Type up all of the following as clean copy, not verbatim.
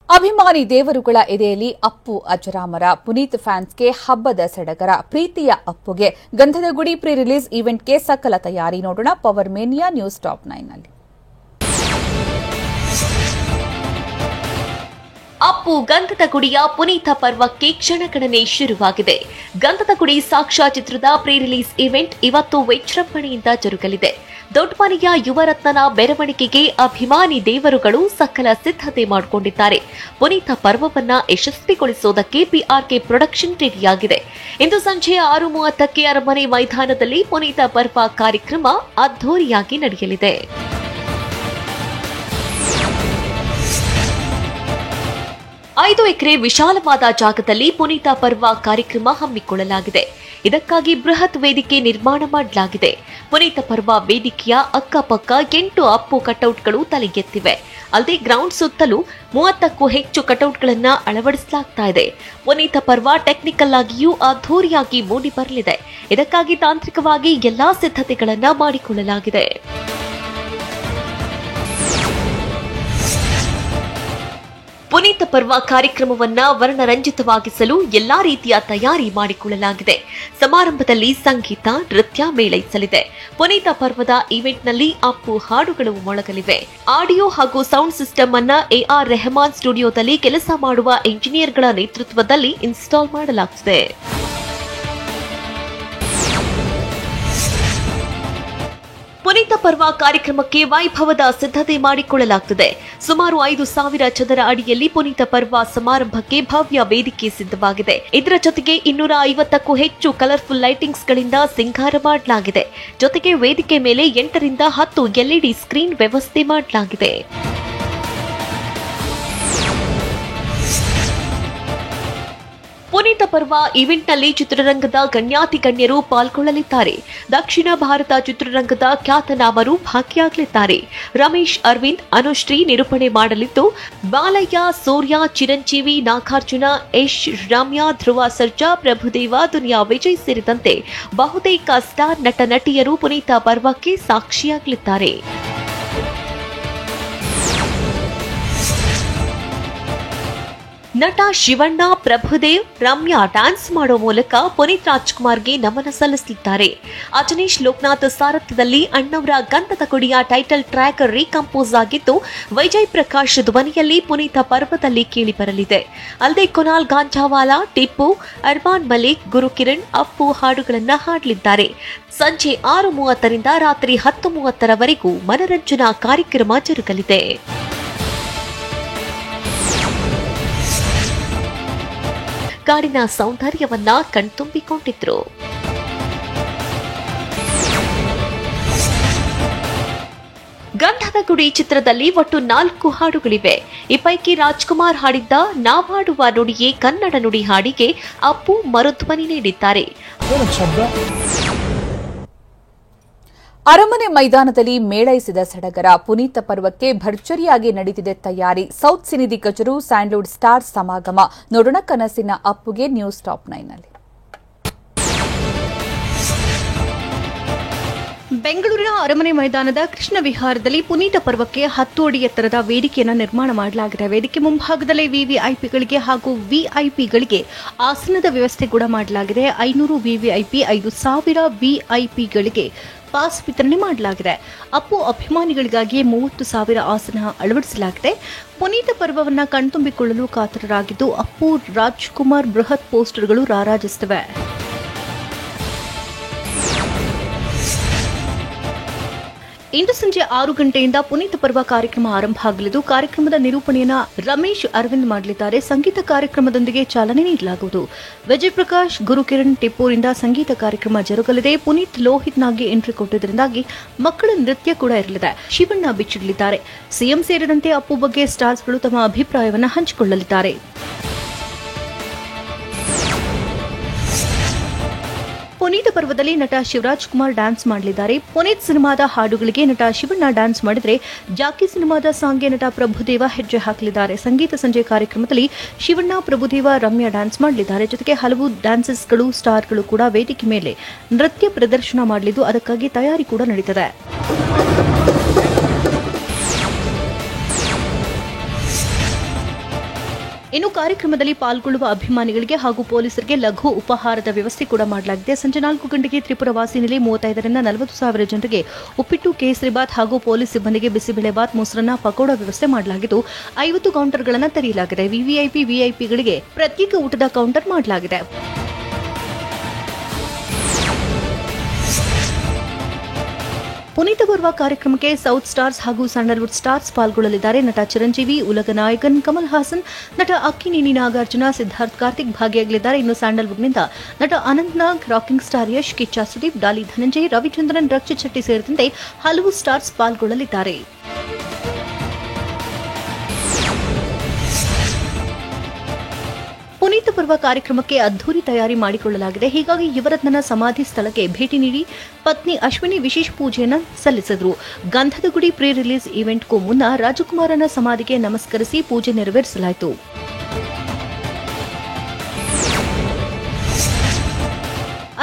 ಅಭಿಮಾನಿ ದೇವರುಗಳ ಎದೆಯಲ್ಲಿ ಅಪ್ಪು ಅಜರಾಮರ. ಪುನೀತ್ ಫ್ಯಾನ್ಸ್ಗೆ ಹಬ್ಬದ ಸಡಗರ. ಪ್ರೀತಿಯ ಅಪ್ಪುಗೆ ಗಂಧದ ಗುಡಿ ಪ್ರೀ ರಿಲೀಸ್ ಈವೆಂಟ್ಗೆ ಸಕಲ ತಯಾರಿ. ನೋಡೋಣ ಪವರ್ ಮೇನಿಯಾ ನ್ಯೂಸ್ ಟಾಪ್ 9 ನಲ್ಲಿ. ಅಪ್ಪು ಗಂಧದ ಗುಡಿಯ ಪುನೀತ ಪರ್ವಕ್ಕೆ ಕ್ಷಣಗಣನೆ ಶುರುವಾಗಿದೆ. ಗಂಧದ ಗುಡಿ ಸಾಕ್ಷ್ಯ ಚಿತ್ರದ ಪ್ರೀ ರಿಲೀಸ್ ಈವೆಂಟ್ ಇವತ್ತು ವಿಜೃಂಭಣೆಯಿಂದ ಜರುಗಲಿದೆ. ದೊಡ್ಡಮನೆಯ ಯುವರತ್ನನ ಮೆರವಣಿಗೆಗೆ ಅಭಿಮಾನಿ ದೇವರುಗಳು ಸಕಲ ಸಿದ್ಧತೆ ಮಾಡಿಕೊಂಡಿದ್ದಾರೆ. ಪುನೀತ ಪರ್ವವನ್ನ ಯಶಸ್ವಿಗೊಳಿಸುವುದಕ್ಕೆ ಪಿಆರ್ಕೆ ಪ್ರೊಡಕ್ಷನ್ ರೆಡಿಯಾಗಿದೆ. ಇಂದು ಸಂಜೆ 6:30ಕ್ಕೆ ಅರಮನೆ ಮೈದಾನದಲ್ಲಿ ಪುನೀತ ಪರ್ವ ಕಾರ್ಯಕ್ರಮ ಅದ್ಧೂರಿಯಾಗಿ ನಡೆಯಲಿದೆ. 5 ಎಕರೆ ವಿಶಾಲವಾದ ಜಾಗದಲ್ಲಿ ಪುನೀತ ಪರ್ವ ಕಾರ್ಯಕ್ರಮ ಹಮ್ಮಿಕೊಳ್ಳಲಾಗಿದೆ. ಇದಕ್ಕಾಗಿ ಬೃಹತ್ ವೇದಿಕೆ ನಿರ್ಮಾಣ ಮಾಡಲಾಗಿದೆ. ಪುನೀತ ಪರ್ವ ವೇದಿಕೆಯ ಅಕ್ಕಪಕ್ಕ 8 ಅಪ್ಪು ಕಟೌಟ್ಗಳು ತಲೆಗೆತ್ತಿವೆ. ಅಲ್ಲದೆ ಗ್ರೌಂಡ್ ಸುತ್ತಲೂ 30ಕ್ಕೂ ಹೆಚ್ಚು ಕಟೌಟ್ಗಳನ್ನು ಅಳವಡಿಸಲಾಗ್ತಾ ಇದೆ. ಪುನೀತ ಪರ್ವ ಟೆಕ್ನಿಕಲ್ ಆಗಿಯೂ ಅದ್ಧೂರಿಯಾಗಿ ಮೂಡಿ ಬರಲಿದೆ. ಇದಕ್ಕಾಗಿ ತಾಂತ್ರಿಕವಾಗಿ ಎಲ್ಲಾ ಸಿದ್ಧತೆಗಳನ್ನು ಮಾಡಿಕೊಳ್ಳಲಾಗಿದೆ. ಪುನೀತ ಪರ್ವ ಕಾರ್ಯಕ್ರಮವನ್ನ ವರ್ಣರಂಜಿತವಾಗಿಸಲು ಎಲ್ಲಾ ರೀತಿಯ ತಯಾರಿ ಮಾಡಿಕೊಳ್ಳಲಾಗಿದೆ. ಸಮಾರಂಭದಲ್ಲಿ ಸಂಗೀತ, ನೃತ್ಯ ಮೇಳೈಸಲಿದೆ. ಪುನೀತ ಪರ್ವದ ಈವೆಂಟ್ನಲ್ಲಿ ಅಪ್ಪು ಹಾಡುಗಳು ಮೊಳಗಲಿವೆ. ಆಡಿಯೋ ಹಾಗೂ ಸೌಂಡ್ ಸಿಸ್ಟಮ್ ಅನ್ನ ಎಆರ್ ರೆಹಮಾನ್ ಸ್ಟುಡಿಯೋದಲ್ಲಿ ಕೆಲಸ ಮಾಡುವ ಇಂಜಿನಿಯರ್ಗಳ ನೇತೃತ್ವದಲ್ಲಿ ಇನ್ಸ್ಟಾಲ್ ಮಾಡಲಾಗುತ್ತದೆ. ಪುನೀತ ಪರ್ವ ಕಾರ್ಯಕ್ರಮಕ್ಕೆ ವೈಭವದ ಸಿದ್ಧತೆ ಮಾಡಿಕೊಳ್ಳಲಾಗುತ್ತದೆ. ಸುಮಾರು 5,000 ಚದರ ಅಡಿಯಲ್ಲಿ ಪುನೀತ ಪರ್ವ ಸಮಾರಂಭಕ್ಕೆ ಭವ್ಯ ವೇದಿಕೆ ಸಿದ್ಧವಾಗಿದೆ. ಇದರ ಜೊತೆಗೆ 250ಕ್ಕೂ ಹೆಚ್ಚು ಕಲರ್ಫುಲ್ ಲೈಟಿಂಗ್ಸ್ಗಳಿಂದ ಸಿಂಗಾರ ಮಾಡಲಾಗಿದೆ. ಜೊತೆಗೆ ವೇದಿಕೆ ಮೇಲೆ 8 ರಿಂದ 10 ಎಲ್ಇಡಿ ಸ್ಕ್ರೀನ್ ವ್ಯವಸ್ಥೆ ಮಾಡಲಾಗಿದೆ. ಪುನೀತ ಪರ್ವ ಈವೆಂಟ್ನಲ್ಲಿ ಚಿತ್ರರಂಗದ ಗಣ್ಯಾತಿ ಗಣ್ಯರು ಪಾಲ್ಗೊಳ್ಳಲಿದ್ದಾರೆ. ದಕ್ಷಿಣ ಭಾರತ ಚಿತ್ರರಂಗದ ಖ್ಯಾತನಾಮರು ಭಾಗಿಯಾಗಲಿದ್ದಾರೆ. ರಮೇಶ್ ಅರವಿಂದ್, ಅನುಶ್ರೀ ನಿರೂಪಣೆ ಮಾಡಲಿದ್ದು, ಬಾಲಯ್ಯ, ಸೂರ್ಯ, ಚಿರಂಜೀವಿ, ನಾಗಾರ್ಜುನ, ಯಶ್, ರಮ್ಯಾ, ಧ್ರುವ ಸರ್ಜಾ, ಪ್ರಭುದೇವ, ದುನಿಯಾ ವಿಜಯ್ ಸೇರಿದಂತೆ ಬಹುತೇಕ ಸ್ಟಾರ್ ನಟ ನಟಿಯರು ಪುನೀತ ಪರ್ವಕ್ಕೆ ಸಾಕ್ಷಿಯಾಗಲಿದ್ದಾರೆ. ನಟ ಶಿವಣ್ಣ, ಪ್ರಭುದೇವ್, ರಮ್ಯಾ ಡ್ಯಾನ್ಸ್ ಮಾಡೋ ಮೂಲಕ ಪುನೀತ್ ರಾಜ್ಕುಮಾರ್ಗೆ ನಮನ ಸಲ್ಲಿಸಲಿದ್ದಾರೆ. ಅಜನೀಶ್ ಲೋಕನಾಥ್ ಸಾರಥ್ಯದಲ್ಲಿ ಅಣ್ಣವರ ಗಂಧದ ಗುಡಿಯ ಟೈಟಲ್ ಟ್ರ್ಯಾಕ್ ರೀಕಂಪೋಸ್ ಆಗಿದ್ದು, ವಿಜಯ್ ಪ್ರಕಾಶ್ ಧ್ವನಿಯಲ್ಲಿ ಪುನೀತ ಪರ್ವದಲ್ಲಿ ಕೇಳಿಬರಲಿದೆ. ಅಲ್ಲದೆ ಕುನಾಲ್ ಗಾಂಜಾವಾಲಾ, ಟಿಪ್ಪು, ಅರ್ಮಾನ್ ಮಲಿಕ್, ಗುರುಕಿರಣ್, ಅಪ್ಪು ಹಾಡುಗಳನ್ನು ಹಾಡಲಿದ್ದಾರೆ. ಸಂಜೆ 6:30 ರಿಂದ ರಾತ್ರಿ 10:30ರವರೆಗೂ ಮನರಂಜನಾ ಕಾರ್ಯಕ್ರಮ ಜರುಗಲಿದೆ. ಕಾಡಿನ ಸೌಂದರ್ಯವನ್ನ ಕಣ್ತುಂಬಿಕೊಂಡಿದ್ರು. ಗಂಧದ ಗುಡಿ ಚಿತ್ರದಲ್ಲಿ ಒಟ್ಟು 4 ಹಾಡುಗಳಿವೆ. ಈ ಪೈಕಿ ರಾಜ್ಕುಮಾರ್ ಹಾಡಿದ್ದ ನಾವಾಡುವ ನುಡಿಯೇ ಕನ್ನಡ ನುಡಿ ಹಾಡಿಗೆ ಅಪ್ಪು ಮರುಧ್ವನಿ ನೀಡಿದ್ದಾರೆ. ಅರಮನೆ ಮೈದಾನದಲ್ಲಿ ಮೇಳೈಸಿದ ಸಡಗರ. ಪುನೀತ ಪರ್ವಕ್ಕೆ ಭರ್ಜರಿಯಾಗಿ ನಡೆದಿದೆ ತಯಾರಿ. ಸೌತ್ ಸಿನಿ ದಿಗ್ಗಜರು, ಸ್ಯಾಂಡ್ಲ್ವುಡ್ ಸ್ಟಾರ್ ಸಮಾಗಮ. ನೋಡೋಣ ಕನಸಿನ ಅಪ್ಪುಗೆ ನ್ಯೂಸ್ ಟಾಪ್ 9 ನಲ್ಲಿ. ಬೆಂಗಳೂರಿನ ಅರಮನೆ ಮೈದಾನದ ಕೃಷ್ಣ ವಿಹಾರದಲ್ಲಿ ಪುನೀತ ಪರ್ವಕ್ಕೆ 10 ಅಡಿ ಎತ್ತರದ ವೇದಿಕೆಯನ್ನು ನಿರ್ಮಾಣ ಮಾಡಲಾಗಿದೆ. ವೇದಿಕೆ ಮುಂಭಾಗದಲ್ಲಿ ವಿವಿಐಪಿಗಳಿಗೆ ಹಾಗೂ ವಿಐಪಿಗಳಿಗೆ ಆಸನದ ವ್ಯವಸ್ಥೆ ಕೂಡ ಮಾಡಲಾಗಿದೆ. 500 ವಿವಿಐಪಿ, 5,000 ವಿಐಪಿಗಳಿಗೆ ಪಾಸ್ ವಿತರಣೆ ಮಾಡಲಾಗಿದೆ. ಅಪ್ಪು ಅಭಿಮಾನಿಗಳಿಗಾಗಿ 30,000 ಆಸನ ಅಳವಡಿಸಲಾಗಿದೆ. ಪುನೀತ ಪರ್ವವನ್ನು ಕಣ್ತುಂಬಿಕೊಳ್ಳಲು ಕಾತರರಾಗಿದ್ದು, ಅಪ್ಪು, ರಾಜ್ಕುಮಾರ್ ಬೃಹತ್ ಪೋಸ್ಟರ್ಗಳು ರಾರಾಜಿಸುತ್ತವೆ. ಇಂದು ಸಂಜೆ 6 ಗಂಟೆಯಿಂದ ಪುನೀತ ಪರ್ವ ಕಾರ್ಯಕ್ರಮ ಆರಂಭ ಆಗಲಿದ್ದು, ಕಾರ್ಯಕ್ರಮದ ನಿರೂಪಣೆಯನ್ನು ರಮೇಶ್ ಅರವಿಂದ್ ಮಾಡಲಿದ್ದಾರೆ. ಸಂಗೀತ ಕಾರ್ಯಕ್ರಮದೊಂದಿಗೆ ಚಾಲನೆ ನೀಡಲಾಗುವುದು. ವಿಜಯ್ ಪ್ರಕಾಶ್, ಗುರುಕಿರಣ್, ಟಿಪ್ಪುರಿಂದ ಸಂಗೀತ ಕಾರ್ಯಕ್ರಮ ಜರುಗಲಿದೆ. ಪುನೀತ್ ಲೋಹಿತ್ನಾಗಿ ಎಂಟ್ರಿ ಕೊಟ್ಟಿದ್ದರಿಂದಾಗಿ ಮಕ್ಕಳ ನೃತ್ಯ ಕೂಡ ಇರಲಿದೆ. ಶಿವಣ್ಣ ಬಿಚ್ಚಿಡಲಿದ್ದಾರೆ. ಸಿಎಂ ಸೇರಿದಂತೆ ಅಪ್ಪು ಬಗ್ಗೆ ಸ್ಟಾರ್ಸ್ಗಳು ತಮ್ಮ ಅಭಿಪ್ರಾಯವನ್ನು ಹಂಚಿಕೊಳ್ಳಲಿದ್ದಾರೆ. ಪುನೀತ ಪರ್ವದಲ್ಲಿ ನಟ ಶಿವರಾಜ್ ಕುಮಾರ್ ಡ್ಯಾನ್ಸ್ ಮಾಡಲಿದ್ದಾರೆ. ಪುನೀತ್ ಸಿನಿಮಾದ ಹಾಡುಗಳಿಗೆ ನಟ ಶಿವಣ್ಣ ಡ್ಯಾನ್ಸ್ ಮಾಡಿದರೆ, ಜಾಕಿ ಸಿನಿಮಾದ ಸಾಂಗ್ಗೆ ನಟ ಪ್ರಭುದೇವ ಹೆಜ್ಜೆ ಹಾಕಲಿದ್ದಾರೆ. ಸಂಗೀತ ಸಂಜೆ ಕಾರ್ಯಕ್ರಮದಲ್ಲಿ ಶಿವಣ್ಣ, ಪ್ರಭುದೇವ, ರಮ್ಯಾ ಡ್ಯಾನ್ಸ್ ಮಾಡಲಿದ್ದಾರೆ. ಜೊತೆಗೆ ಹಲವು ಡ್ಯಾನ್ಸರ್ಸ್ಗಳು, ಸ್ಟಾರ್ಗಳು ಕೂಡ ವೇದಿಕೆ ಮೇಲೆ ನೃತ್ಯ ಪ್ರದರ್ಶನ ಮಾಡಲಿದ್ದು, ಅದಕ್ಕಾಗಿ ತಯಾರಿ ಕೂಡ ನಡೆದಿದೆ. ಇನ್ನು ಕಾರ್ಯಕ್ರಮದಲ್ಲಿ ಪಾಲ್ಗೊಳ್ಳುವ ಅಭಿಮಾನಿಗಳಿಗೆ ಹಾಗೂ ಪೊಲೀಸರಿಗೆ ಲಘು ಉಪಹಾರದ ವ್ಯವಸ್ಥೆ ಕೂಡ ಮಾಡಲಾಗಿದೆ. ಸಂಜೆ 4 ಗಂಟೆಗೆ ತ್ರಿಪುರ ವಾಸಿನಲ್ಲಿ 35ರಿಂದ 40,000 ಜನರಿಗೆ ಉಪ್ಪಿಟ್ಟು, ಕೇಸರಿಬಾತ್ ಹಾಗೂ ಪೊಲೀಸ್ ಸಿಬ್ಬಂದಿಗೆ ಬಿಸಿಬೇಳೆಬಾತ್, ಮೊಸರನ್ನ, ಪಕೋಡ ವ್ಯವಸ್ಥೆ ಮಾಡಲಾಗಿದ್ದು 50 ಕೌಂಟರ್ಗಳನ್ನು ತೆರೆಯಲಾಗಿದೆ. ವಿವಿಐಪಿಗಳಿಗೆ ಪ್ರತ್ಯೇಕ ಊಟದ ಕೌಂಟರ್ ಮಾಡಲಾಗಿದೆ. ಪುನೀತ್ ಬರುವ ಕಾರ್ಯಕ್ರಮಕ್ಕೆ ಸೌತ್ ಸ್ಟಾರ್ಸ್ ಹಾಗೂ ಸ್ಯಾಂಡಲ್ವುಡ್ ಸ್ಟಾರ್ಸ್ ಪಾಲ್ಗೊಳ್ಳಲಿದ್ದಾರೆ. ನಟ ಚಿರಂಜೀವಿ, ಉಲಗ ನಾಯಕನ್ ಕಮಲ್ ಹಾಸನ್, ನಟ ಅಕ್ಕಿನೇನಿ ನಾಗಾರ್ಜುನ, ಸಿದ್ಧಾರ್ಥ್ ಕಾರ್ತಿಕ್ ಭಾಗಿಯಾಗಲಿದ್ದಾರೆ. ಇನ್ನು ಸ್ಯಾಂಡಲ್ವುಡ್ನಿಂದ ನಟ ಅನಂತ್ನಾಗ್, ರಾಕಿಂಗ್ ಸ್ಟಾರ್ ಯಶ್, ಕಿಚ್ಚ ಸುದೀಪ್, ಡಾಲಿ ಧನಂಜಯ್, ರವಿಚಂದ್ರನ್, ರಕ್ಷಿತ್ ಶೆಟ್ಟಿ ಸೇರಿದಂತೆ ಹಲವು ಸ್ಟಾರ್ಸ್ ಪಾಲ್ಗೊಳ್ಳಲಿದ್ದಾರೆ. ಪುನೀತ್ ಪರ್ವ ಕಾರ್ಯಕ್ರಮಕ್ಕೆ ಅದ್ದೂರಿ ತಯಾರಿ ಮಾಡಿಕೊಳ್ಳಲಾಗಿದೆ. ಹೀಗಾಗಿ ಯುವರತ್ನನ ಸಮಾಧಿ ಸ್ಥಳಕ್ಕೆ ಭೇಟಿ ನೀಡಿ ಪತ್ನಿ ಅಶ್ವಿನಿ ವಿಶೇಷ ಪೂಜೆಯನ್ನು ಸಲ್ಲಿಸಿದರು. ಗಂಧದ ಗುಡಿ ಪ್ರೀ ರಿಲೀಸ್ ಈವೆಂಟ್ಗೂ ಮುನ್ನ ರಾಜಕುಮಾರನ ಸಮಾಧಿಗೆ ನಮಸ್ಕರಿಸಿ ಪೂಜೆ ನೆರವೇರಿಸಲಾಯಿತು.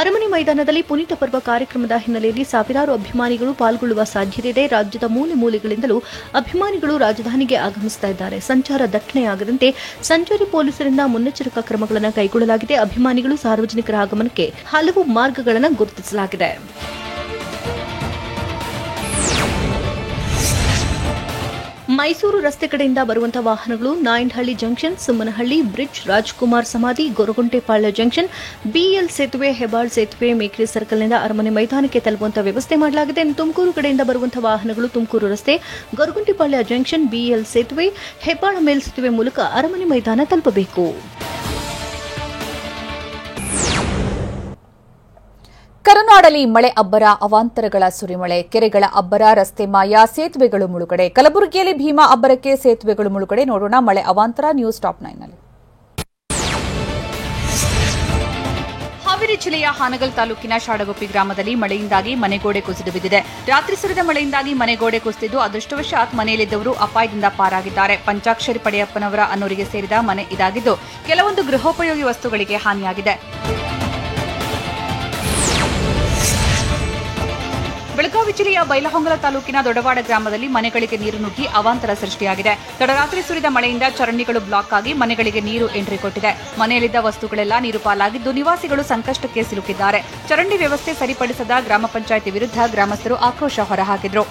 ಅರಮನೆ ಮೈದಾನದಲ್ಲಿ ಪುನೀತ್ ಪರ್ವ ಕಾರ್ಯಕ್ರಮದ ಹಿನ್ನೆಲೆಯಲ್ಲಿ ಸಾವಿರಾರು ಅಭಿಮಾನಿಗಳು ಪಾಲ್ಗೊಳ್ಳುವ ಸಾಧ್ಯತೆ ಇದೆ. ರಾಜ್ಯದ ಮೂಲೆ ಮೂಲೆಗಳಿಂದಲೂ ಅಭಿಮಾನಿಗಳು ರಾಜಧಾನಿಗೆ ಆಗಮಿಸುತ್ತಿದ್ದಾರೆ. ಸಂಚಾರ ದಟ್ಟಣೆಯಾಗದಂತೆ ಸಂಚಾರಿ ಪೊಲೀಸರಿಂದ ಮುನ್ನೆಚ್ಚರಿಕಾ ಕ್ರಮಗಳನ್ನು ಕೈಗೊಳ್ಳಲಾಗಿದೆ. ಅಭಿಮಾನಿಗಳು ಸಾರ್ವಜನಿಕರ ಆಗಮನಕ್ಕೆ ಹಲವು ಮಾರ್ಗಗಳನ್ನು ಗುರುತಿಸಲಾಗಿದೆ. ಮೈಸೂರು ರಸ್ತೆ ಕಡೆಯಿಂದ ಬರುವಂತಹ ವಾಹನಗಳು ನಾಯಂಡಹಳ್ಳಿ ಜಂಕ್ಷನ್, ಸುಮ್ಮನಹಳ್ಳಿ ಬ್ರಿಡ್ಜ್, ರಾಜ್ಕುಮಾರ್ ಸಮಾಧಿ, ಗೊರಗುಂಟೆಪಾಳ್ಯ ಜಂಕ್ಷನ್, ಬಿಎಲ್ ಸೇತುವೆ, ಹೆಬ್ಬಾಳ್ ಸೇತುವೆ, ಮೇಕ್ರಿ ಸರ್ಕಲ್ನಿಂದ ಅರಮನೆ ಮೈದಾನಕ್ಕೆ ತಲುಪುವಂತಹ ವ್ಯವಸ್ಥೆ ಮಾಡಲಾಗಿದೆ. ತುಮಕೂರು ಕಡೆಯಿಂದ ಬರುವಂತಹ ವಾಹನಗಳು ತುಮಕೂರು ರಸ್ತೆ, ಗೊರಗುಂಟೆಪಾಳ್ಯ ಜಂಕ್ಷನ್, ಬಿಎಲ್ ಸೇತುವೆ, ಹೆಬ್ಬಾಳ ಮೇಲ್ಸೇತುವೆ ಮೂಲಕ ಅರಮನೆ ಮೈದಾನ ತಲುಪಬೇಕು. ಕರುನಾಡಲ್ಲಿ ಮಳೆ ಅಬ್ಬರ, ಅವಾಂತರಗಳ ಸುರಿಮಳೆ, ಕೆರೆಗಳ ಅಬ್ಬರ, ರಸ್ತೆ ಮಾಯ, ಸೇತುವೆಗಳು ಮುಳುಗಡೆ. ಕಲಬುರಗಿಯಲ್ಲಿ ಭೀಮಾ ಅಬ್ಬರಕ್ಕೆ ಸೇತುವೆಗಳು ಮುಳುಗಡೆ. ನೋಡೋಣ ಮಳೆ ಅವಾಂತರ ನ್ಯೂಸ್ ಟಾಪ್ 9ನಲ್ಲಿ. ಹಾವೇರಿ ಜಿಲ್ಲೆಯ ಹಾನಗಲ್ ತಾಲೂಕಿನ ಶಾಡಗೊಪ್ಪಿ ಗ್ರಾಮದಲ್ಲಿ ಮಳೆಯಿಂದಾಗಿ ಮನೆಗೋಡೆ ಕುಸಿದು ಬಿದ್ದಿದೆ. ರಾತ್ರಿ ಸುರಿದ ಮಳೆಯಿಂದಾಗಿ ಮನೆಗೋಡೆ ಕುಸಿದಿದ್ದು ಅದೃಷ್ಟವಶಾತ್ ಮನೆಯಲ್ಲಿದ್ದವರು ಅಪಾಯದಿಂದ ಪಾರಾಗಿದ್ದಾರೆ. ಪಂಚಾಕ್ಷರಿ ಪಡೆಯಪ್ಪನವರ ಅನ್ನೋರಿಗೆ ಸೇರಿದ ಮನೆ ಇದಾಗಿದ್ದು ಕೆಲವೊಂದು ಗೃಹೋಪಯೋಗಿ ವಸ್ತುಗಳಿಗೆ ಹಾನಿಯಾಗಿದೆ. ಬೆಳಗಾವಿ ಜಿಲ್ಲೆಯ ಬೈಲಹೊಂಗಲ ತಾಲೂಕಿನ ದೊಡ್ಡವಾಡ ಗ್ರಾಮದಲ್ಲಿ ಮನೆಗಳಿಗೆ ನೀರು ನುಗ್ಗಿ ಅವಾಂತರ ಸೃಷ್ಟಿಯಾಗಿದೆ. ತಡರಾತ್ರಿ ಸುರಿದ ಮಳೆಯಿಂದ ಚರಂಡಿಗಳು ಬ್ಲಾಕ್ ಆಗಿ ಮನೆಗಳಿಗೆ ನೀರು ಎಂಟ್ರಿ ಕೊಟ್ಟಿದೆ. ಮನೆಯಲ್ಲಿದ್ದ ವಸ್ತುಗಳೆಲ್ಲ ನೀರು ಪಾಲಾಗಿದ್ದು ನಿವಾಸಿಗಳು ಸಂಕಷ್ಟಕ್ಕೆ ಸಿಲುಕಿದ್ದಾರೆ. ಚರಂಡಿ ವ್ಯವಸ್ಥೆ ಸರಿಪಡಿಸದ ಗ್ರಾಮ ಪಂಚಾಯಿತಿ ವಿರುದ್ಧ ಗ್ರಾಮಸ್ಥರು ಆಕ್ರೋಶ ಹೊರಹಾಕಿದ್ರು.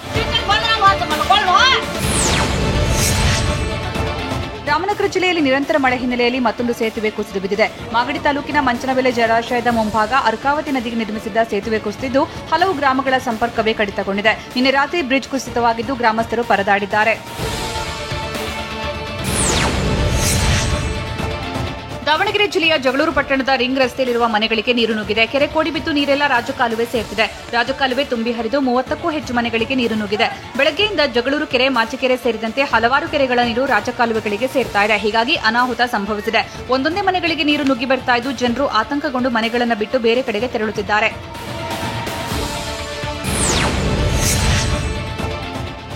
ರಾಮನಗರ ಜಿಲ್ಲೆಯಲ್ಲಿ ನಿರಂತರ ಮಳೆ ಹಿನ್ನೆಲೆಯಲ್ಲಿ ಮತ್ತೊಂದು ಸೇತುವೆ ಕುಸಿದು ಬಿದ್ದಿದೆ. ಮಾಗಡಿ ತಾಲೂಕಿನ ಮಂಚನಬೆಲೆ ಜಲಾಶಯದ ಮುಂಭಾಗ ಅರ್ಕಾವತಿ ನದಿಗೆ ನಿರ್ಮಿಸಿದ್ದ ಸೇತುವೆ ಕುಸಿದಿದ್ದು ಹಲವು ಗ್ರಾಮಗಳ ಸಂಪರ್ಕವೇ ಕಡಿತಗೊಂಡಿದೆ. ನಿನ್ನೆ ರಾತ್ರಿ ಬ್ರಿಡ್ಜ್ ಕುಸಿತವಾಗಿದ್ದು ಗ್ರಾಮಸ್ಥರು ಪರದಾಡಿದ್ದಾರೆ. ದಾವಣಗೆರೆ ಜಿಲ್ಲೆಯ ಜಗಳೂರು ಪಟ್ಟಣದ ರಿಂಗ್ ರಸ್ತೆಯಲ್ಲಿರುವ ಮನೆಗಳಿಗೆ ನೀರು ನುಗ್ಗಿದೆ. ಕೆರೆ ಕೋಡಿ ಬಿದ್ದು ನೀರೆಲ್ಲ ರಾಜಕಾಲುವೆ ಸೇರ್ತಿದೆ. ರಾಜಕಾಲುವೆ ತುಂಬಿ ಹರಿದು 30ಕ್ಕೂ ಹೆಚ್ಚು ಮನೆಗಳಿಗೆ ನೀರು ನುಗ್ಗಿದೆ. ಬೆಳಗ್ಗೆಯಿಂದ ಜಗಳೂರು ಕೆರೆ, ಮಾಚಿಕೆರೆ ಸೇರಿದಂತೆ ಹಲವಾರು ಕೆರೆಗಳ ನೀರು ರಾಜಕಾಲುವೆಗಳಿಗೆ ಸೇರ್ತಾ ಇದೆ. ಹೀಗಾಗಿ ಅನಾಹುತ ಸಂಭವಿಸಿದೆ. ಒಂದೊಂದೇ ಮನೆಗಳಿಗೆ ನೀರು ನುಗ್ಗಿ ಬರ್ತಾ ಇದ್ದು ಜನರು ಆತಂಕಗೊಂಡು ಮನೆಗಳನ್ನು ಬಿಟ್ಟು ಬೇರೆ ಕಡೆಗೆ ತೆರಳುತ್ತಿದ್ದಾರೆ.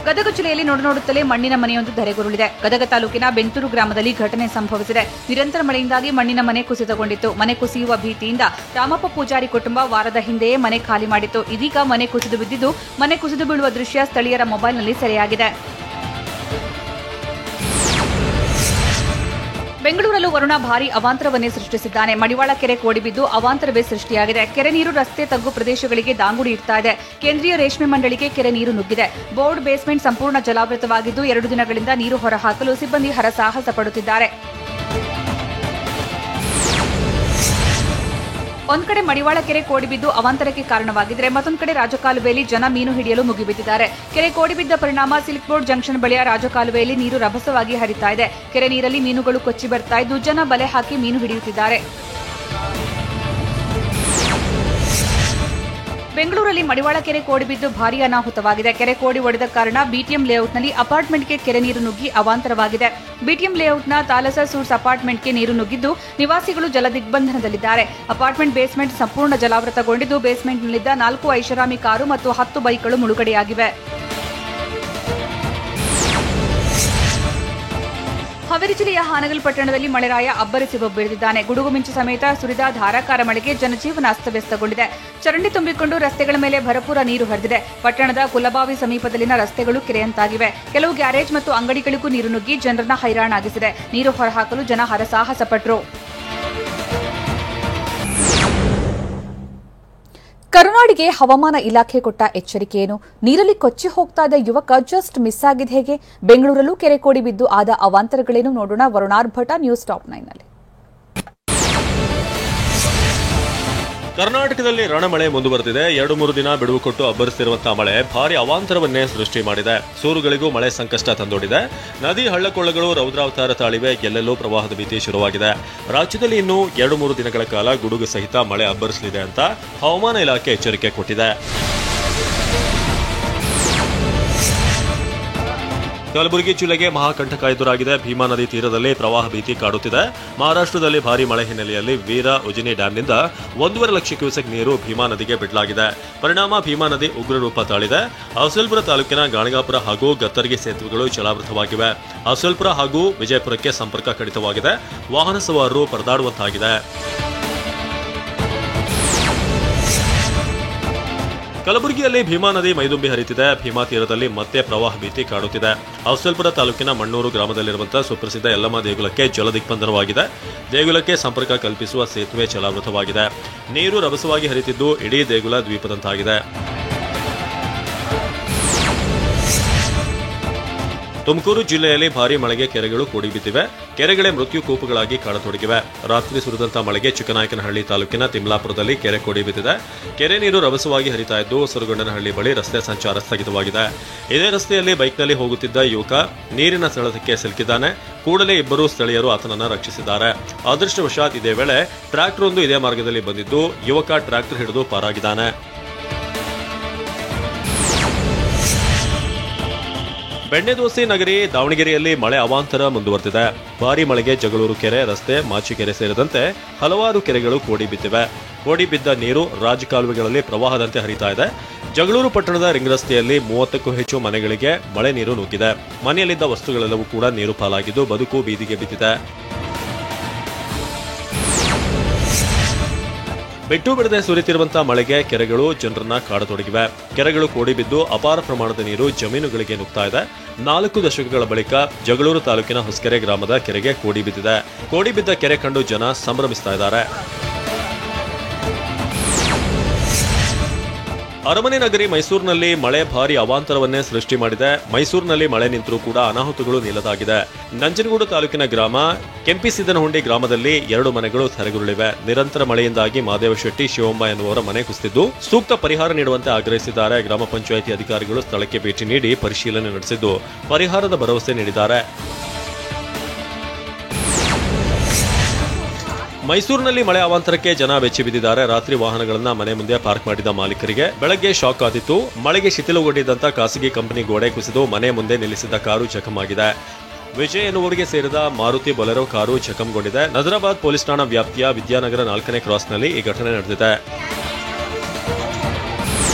ಗದಗ ಜಿಲ್ಲೆಯಲ್ಲಿ ನೋಡುತ್ತಲೇ ಮಣ್ಣಿನ ಮನೆಯೊಂದು ಧರೆಗುರುಳಿದೆ. ಗದಗ ತಾಲೂಕಿನ ಬೆಂತೂರು ಗ್ರಾಮದಲ್ಲಿ ಘಟನೆ ಸಂಭವಿಸಿದೆ. ನಿರಂತರ ಮಳೆಯಿಂದಾಗಿ ಮಣ್ಣಿನ ಮನೆ ಕುಸಿತಗೊಂಡಿತ್ತು. ಮನೆ ಕುಸಿಯುವ ಭೀತಿಯಿಂದ ರಾಮಪ್ಪ ಪೂಜಾರಿ ಕುಟುಂಬ ವಾರದ ಹಿಂದೆಯೇ ಮನೆ ಖಾಲಿ ಮಾಡಿತ್ತು. ಇದೀಗ ಮನೆ ಕುಸಿದು ಬಿದ್ದಿದ್ದು ಮನೆ ಕುಸಿದು ಬೀಳುವ ದೃಶ್ಯ ಸ್ಥಳೀಯರ ಮೊಬೈಲ್ನಲ್ಲಿ ಸೆರೆಯಾಗಿದೆ. ಬೆಂಗಳೂರಲ್ಲೂ ವರುಣ ಭಾರೀ ಅವಾಂತರವನ್ನೇ ಸೃಷ್ಟಿಸಿದ್ದಾನೆ. ಮಡಿವಾಳ ಕೆರೆ ಕೋಡಿಬಿದ್ದು ಅವಾಂತರವೇ ಸೃಷ್ಟಿಯಾಗಿದೆ. ಕೆರೆ ನೀರು ರಸ್ತೆ ತಗ್ಗು ಪ್ರದೇಶಗಳಿಗೆ ದಾಂಗುಡಿ ಇಡ್ತಾ ಇದೆ. ಕೇಂದ್ರೀಯ ರೇಷ್ಮೆ ಮಂಡಳಿಗೆ ಕೆರೆ ನೀರು ನುಗ್ಗಿದೆ. ಬೋರ್ಡ್ ಬೇಸ್ಮೆಂಟ್ ಸಂಪೂರ್ಣ ಜಲಾವೃತವಾಗಿದ್ದು 2 ದಿನಗಳಿಂದ ನೀರು ಹೊರಹಾಕಲು ಸಿಬ್ಬಂದಿ ಹರಸಾಹಸ ಪಡುತ್ತಿದ್ದಾರೆ. ಒಂದ್ ಕಡೆ ಮಡಿವಾಳ ಕೆರೆ ಕೋಡಿಬಿದ್ದು ಅವಾಂತರಕ್ಕೆ ಕಾರಣವಾಗಿದ್ರೆ ಮತ್ತೊಂದು ಕಡೆ ರಾಜಕಾಲುವೆಯಲ್ಲಿ ಜನ ಮೀನು ಹಿಡಿಯಲು ಮುಗಿಬಿದ್ದಿದ್ದಾರೆ. ಕೆರೆ ಕೋಡಿಬಿದ್ದ ಪರಿಣಾಮ ಸಿಲ್ಕ್ ಬೋರ್ಡ್ ಜಂಕ್ಷನ್ ಬಳಿಯ ರಾಜಕಾಲುವೆಯಲ್ಲಿ ನೀರು ರಭಸವಾಗಿ ಹರಿತಾ ಇದೆ. ಕೆರೆ ನೀರಲ್ಲಿ ಮೀನುಗಳು ಕೊಚ್ಚಿ ಬರ್ತಾ ಇದ್ದು ಜನ ಬಲೆ ಹಾಕಿ ಮೀನು ಹಿಡಿಯುತ್ತಿದ್ದಾರೆ. ಬೆಂಗಳೂರಲ್ಲಿ ಮಡಿವಾಳ ಕೆರೆ ಕೋಡಿಬಿದ್ದು ಭಾರೀ ಅನಾಹುತವಾಗಿದೆ. ಕೆರೆ ಕೋಡಿ ಒಡೆದ ಕಾರಣ ಬಿಟಿಎಂ ಲೇಔಟ್ನಲ್ಲಿ ಅಪಾರ್ಟ್ಮೆಂಟ್ಗೆ ಕೆರೆ ನೀರು ನುಗ್ಗಿ ಅವಾಂತರವಾಗಿದೆ. ಬಿಟಿಎಂ ಲೇಔಟ್ನ ತಾಲಸ ಸೂಟ್ಸ್ ಅಪಾರ್ಟ್ಮೆಂಟ್ಗೆ ನೀರು ನುಗ್ಗಿದ್ದು ನಿವಾಸಿಗಳು ಜಲದಿಗ್ಬಂಧನದಲ್ಲಿದ್ದಾರೆ. ಅಪಾರ್ಟ್ಮೆಂಟ್ ಬೇಸ್ಮೆಂಟ್ ಸಂಪೂರ್ಣ ಜಲಾವೃತಗೊಂಡಿದ್ದು ಬೇಸ್ಮೆಂಟ್ನಲ್ಲಿದ್ದ 4 ಐಷಾರಾಮಿ ಕಾರು ಮತ್ತು 10 ಬೈಕ್ಗಳು ಮುಳುಗಡೆಯಾಗಿವೆ. ಹಾವೇರಿ ಜಿಲ್ಲೆಯ ಹಾನಗಲ್ ಪಟ್ಟಣದಲ್ಲಿ ಮಳೆರಾಯ ಅಬ್ಬರಿಸಿ ಬೊಬ್ಬೆಳೆದಿದ್ದಾನೆ. ಗುಡುಗು ಮಿಂಚು ಸಮೇತ ಸುರಿದ ಧಾರಾಕಾರ ಮಳೆಗೆ ಜನಜೀವನ ಅಸ್ತವ್ಯಸ್ತಗೊಂಡಿದೆ. ಚರಂಡಿ ತುಂಬಿಕೊಂಡು ರಸ್ತೆಗಳ ಮೇಲೆ ಭರಪೂರ ನೀರು ಹರಿದಿದೆ. ಪಟ್ಟಣದ ಕುಲಬಾವಿ ಸಮೀಪದಲ್ಲಿನ ರಸ್ತೆಗಳು ಕೆರೆಯಂತಾಗಿವೆ. ಕೆಲವು ಗ್ಯಾರೇಜ್ ಮತ್ತು ಅಂಗಡಿಗಳಿಗೂ ನೀರು ನುಗ್ಗಿ ಜನರನ್ನ ಹೈರಾಣಾಗಿಸಿದೆ. ನೀರು ಹೊರಹಾಕಲು ಜನ ಹರಸಾಹಸ ಪಟ್ಟರು. ಕರುನಾಡಿಗೆ ಹವಾಮಾನ ಇಲಾಖೆ ಕೊಟ್ಟ ಎಚ್ಚರಿಕೆ ಏನು? ನೀರಲ್ಲಿ ಕೊಚ್ಚಿ ಹೋಗ್ತಾ ಇದ್ದ ಯುವಕ ಜಸ್ಟ್ ಮಿಸ್ ಆಗಿದ್ದು ಹೇಗೆ? ಬೆಂಗಳೂರಲ್ಲೂ ಕೆರೆ ಕೋಡಿ ಬಿದ್ದು ಆದ ಅವಾಂತರಗಳೇನು ನೋಡೋಣ ವರುಣಾರ್ ಭಟ ನ್ಯೂಸ್ ಟಾಪ್ 9 ನಲ್ಲಿ. ಕರ್ನಾಟಕದಲ್ಲಿ ರಣಮಳೆ ಮುಂದುವರೆದಿದೆ. 2-3 ದಿನ ಬಿಡುವು ಕೊಟ್ಟು ಅಬ್ಬರಿಸಿರುವಂತಹ ಮಳೆ ಭಾರಿ ಅವಾಂತರವನ್ನೇ ಸೃಷ್ಟಿ ಮಾಡಿದೆ. ಸೂರುಗಳಿಗೂ ಮಳೆ ಸಂಕಷ್ಟ ತಂದೊಡ್ಡಿದೆ. ನದಿ ಹಳ್ಳಕೊಳ್ಳಗಳು ರೌದ್ರಾವತಾರ ತಾಳಿವೆ. ಎಲ್ಲೆಲ್ಲೂ ಪ್ರವಾಹದ ಭೀತಿ ಶುರುವಾಗಿದೆ. ರಾಜ್ಯದಲ್ಲಿ ಇನ್ನು 2-3 ದಿನಗಳ ಕಾಲ ಗುಡುಗು ಸಹಿತ ಮಳೆ ಅಬ್ಬರಿಸಲಿದೆ ಅಂತ ಹವಾಮಾನ ಇಲಾಖೆ ಎಚ್ಚರಿಕೆ ಕೊಟ್ಟಿದೆ. ಕಲಬುರಗಿ ಜಿಲ್ಲೆಗೆ ಮಹಾಕಂಟಕ ಎದುರಾಗಿದೆ. ಭೀಮಾ ನದಿ ತೀರದಲ್ಲಿ ಪ್ರವಾಹ ಭೀತಿ ಕಾಡುತ್ತಿದೆ. ಮಹಾರಾಷ್ಟ್ರದಲ್ಲಿ ಭಾರಿ ಮಳೆ ಹಿನ್ನೆಲೆಯಲ್ಲಿ ವೀರ ಉಜಿನಿ ಡ್ಯಾಂನಿಂದ 1.5 ಲಕ್ಷ ಕ್ಯೂಸೆಕ್ ನೀರು ಭೀಮಾ ನದಿಗೆ ಬಿಡಲಾಗಿದೆ. ಪರಿಣಾಮ ಭೀಮಾ ನದಿ ಉಗ್ರ ರೂಪ ತಾಳಿದೆ. ಅಫಜಲ್ಪುರ ತಾಲೂಕಿನ ಗಾಣಗಾಪುರ ಹಾಗೂ ಗತ್ತರ್ಗಿ ಸೇತುವೆಗಳು ಜಲಾವೃತವಾಗಿವೆ. ಅಫಜಲ್ಪುರ ಹಾಗೂ ವಿಜಯಪುರಕ್ಕೆ ಸಂಪರ್ಕ ಕಡಿತವಾಗಿದೆ. ವಾಹನ ಸವಾರರು ಪರದಾಡುವಂತಾಗಿದೆ. ಕಲಬುರಗಿಯಲ್ಲಿ ಭೀಮಾ ನದಿ ಮೈದುಂಬಿ ಹರಿತಿದೆ. ಭೀಮಾ ತೀರದಲ್ಲಿ ಮತ್ತೆ ಪ್ರವಾಹ ಭೀತಿ ಕಾಡುತ್ತಿದೆ. ಅಫಜಲ್ಪುರ ತಾಲೂಕಿನ ಮಣ್ಣೂರು ಗ್ರಾಮದಲ್ಲಿರುವಂತಹ ಸುಪ್ರಸಿದ್ಧ ಯಲ್ಲಮ್ಮ ದೇಗುಲಕ್ಕೆ ಜಲ ದಿಗ್ಬಂಧನವಾಗಿದೆ. ದೇಗುಲಕ್ಕೆ ಸಂಪರ್ಕ ಕಲ್ಪಿಸುವ ಸೇತುವೆ ಜಲಾವೃತವಾಗಿದೆ. ನೀರು ರಭಸವಾಗಿ ಹರಿತಿದ್ದು ಇಡೀ ದೇಗುಲ ದ್ವೀಪದಂತಾಗಿದೆ. ತುಮಕೂರು ಜಿಲ್ಲೆಯಲ್ಲಿ ಭಾರೀ ಮಳೆಗೆ ಕೆರೆಗಳು ಕೂಡಿ ಬಿದ್ದಿವೆ. ಕೆರೆಗಳೇ ಮೃತ್ಯು ಕೂಪುಗಳಾಗಿ ಕಾಡತೊಡಗಿವೆ. ರಾತ್ರಿ ಸುರಿದಂತಹ ಮಳೆಗೆ ಚಿಕ್ಕನಾಯಕನಹಳ್ಳಿ ತಾಲೂಕಿನ ತಿಮ್ಲಾಪುರದಲ್ಲಿ ಕೆರೆ ಕೂಡಿ ಬಿದ್ದಿದೆ. ಕೆರೆ ನೀರು ರಭಸವಾಗಿ ಹರಿತಾ ಇದ್ದು ಸುರಗೊಂಡನಹಳ್ಳಿ ಬಳಿ ರಸ್ತೆ ಸಂಚಾರ ಸ್ಥಗಿತವಾಗಿದೆ. ಇದೇ ರಸ್ತೆಯಲ್ಲಿ ಬೈಕ್ನಲ್ಲಿ ಹೋಗುತ್ತಿದ್ದ ಯುವಕ ನೀರಿನ ಸೆಳೆತಕ್ಕೆ ಸಿಲುಕಿದ್ದಾನೆ. ಕೂಡಲೇ ಇಬ್ಬರು ಸ್ಥಳೀಯರು ಆತನನ್ನು ರಕ್ಷಿಸಿದ್ದಾರೆ. ಅದೃಷ್ಟವಶಾತ್ ಇದೇ ವೇಳೆ ಟ್ರ್ಯಾಕ್ಟರ್ ಒಂದು ಇದೇ ಮಾರ್ಗದಲ್ಲಿ ಬಂದಿದ್ದು ಯುವಕ ಟ್ರ್ಯಾಕ್ಟರ್ ಹಿಡಿದು ಪಾರಾಗಿದ್ದಾನೆ. ಬೆಣ್ಣೆದೋಸೆ ನಗರಿ ದಾವಣಗೆರೆಯಲ್ಲಿ ಮಳೆ ಅವಾಂತರ ಮುಂದುವರೆದಿದೆ. ಭಾರೀ ಮಳೆಗೆ ಜಗಳೂರು ಕೆರೆ, ರಸ್ತೆ, ಮಾಚಿಕೆರೆ ಸೇರಿದಂತೆ ಹಲವಾರು ಕೆರೆಗಳು ಕೋಡಿ ಬಿದ್ದಿವೆ. ಕೋಡಿ ಬಿದ್ದ ನೀರು ರಾಜಕಾಲುವೆಗಳಲ್ಲಿ ಪ್ರವಾಹದಂತೆ ಹರಿತಾ ಇದೆ. ಜಗಳೂರು ಪಟ್ಟಣದ ರಿಂಗ್ ರಸ್ತೆಯಲ್ಲಿ 30ಕ್ಕೂ ಹೆಚ್ಚು ಮನೆಗಳಿಗೆ ಮಳೆ ನೀರು ನುಗ್ಗಿದೆ. ಮನೆಯಲ್ಲಿದ್ದ ವಸ್ತುಗಳೆಲ್ಲವೂ ಕೂಡ ನೀರು ಪಾಲಾಗಿದ್ದು ಬದುಕು ಬೀದಿಗೆ ಬಿದ್ದಿದೆ. ಬಿಟ್ಟು ಬಿಡದೆ ಸುರಿತಿರುವಂತಹ ಮಳೆಗೆ ಕೆರೆಗಳು ಜನರನ್ನ ಕಾಡತೊಡಗಿವೆ. ಕೆರೆಗಳು ಕೋಡಿ ಬಿದ್ದು ಅಪಾರ ಪ್ರಮಾಣದ ನೀರು ಜಮೀನುಗಳಿಗೆ ನುಗ್ತಾ ಇದೆ. 4 ದಶಕಗಳ ಬಳಿಕ ಜಗಳೂರು ತಾಲೂಕಿನ ಹೊಸಕೆರೆ ಗ್ರಾಮದ ಕೆರೆಗೆ ಕೋಡಿ ಬಿದ್ದಿದೆ. ಕೋಡಿ ಬಿದ್ದ ಕೆರೆ ಕಂಡು ಜನ ಸಂಭ್ರಮಿಸ್ತಾ ಇದ್ದಾರೆ. ಅರಮನೆ ನಗರಿ ಮೈಸೂರಿನಲ್ಲಿ ಮಳೆ ಭಾರಿ ಅವಾಂತರವನ್ನೇ ಸೃಷ್ಟಿ ಮಾಡಿದೆ. ಮೈಸೂರಿನಲ್ಲಿ ಮಳೆ ನಿಂತರೂ ಕೂಡ ಅನಾಹುತಗಳು ನಿಲ್ಲದಾಗಿದೆ. ನಂಜನಗೂಡು ತಾಲೂಕಿನ ಗ್ರಾಮ ಕೆಂಪಿಸಿದ್ದನಹುಂಡಿ ಗ್ರಾಮದಲ್ಲಿ 2 ಮನೆಗಳು ಧರೆಗುರುಳಿವೆ. ನಿರಂತರ ಮಳೆಯಿಂದಾಗಿ ಮಾದೇವ ಶೆಟ್ಟಿ, ಶಿವಮ್ಮ ಎನ್ನುವರ ಮನೆ ಕುಸಿದಿದ್ದು ಸೂಕ್ತ ಪರಿಹಾರ ನೀಡುವಂತೆ ಆಗ್ರಹಿಸಿದ್ದಾರೆ. ಗ್ರಾಮ ಪಂಚಾಯಿತಿ ಅಧಿಕಾರಿಗಳು ಸ್ಥಳಕ್ಕೆ ಭೇಟಿ ನೀಡಿ ಪರಿಶೀಲನೆ ನಡೆಸಿದ್ದು ಪರಿಹಾರದ ಭರವಸೆ ನೀಡಿದ್ದಾರೆ. ಮೈಸೂರಿನಲ್ಲಿ ಮಳೆ ಅವಾಂತರಕ್ಕೆ ಜನ ಬೆಚ್ಚಿ ಬಿದ್ದಿದ್ದಾರೆ. ರಾತ್ರಿ ವಾಹನಗಳನ್ನ ಮನೆ ಮುಂದೆ ಪಾರ್ಕ್ ಮಾಡಿದ ಮಾಲೀಕರಿಗೆ ಬೆಳಗ್ಗೆ ಶಾಕ್ ಆದಿತ್ತು. ಮಳೆಗೆ ಶಿಥಿಲಗೊಂಡಿದ್ದಂತ ಖಾಸಗಿ ಕಂಪನಿ ಗೋಡೆ ಕುಸಿದು ಮನೆ ಮುಂದೆ ನಿಲ್ಲಿಸಿದ್ದ ಕಾರು ಜಖಮಾಗಿದೆ. ವಿಜಯ್ ಎನ್ನುವರಿಗೆ ಸೇರಿದ ಮಾರುತಿ ಬೊಲೆರೋ ಕಾರು ಜಖಂಗೊಂಡಿದೆ. ನಜರಾಬಾದ್ ಪೊಲೀಸ್ ಠಾಣಾ ವ್ಯಾಪ್ತಿಯ ವಿದ್ಯಾನಗರ 4ನೇ ಕ್ರಾಸ್ನಲ್ಲಿ ಈ ಘಟನೆ ನಡೆದಿದೆ.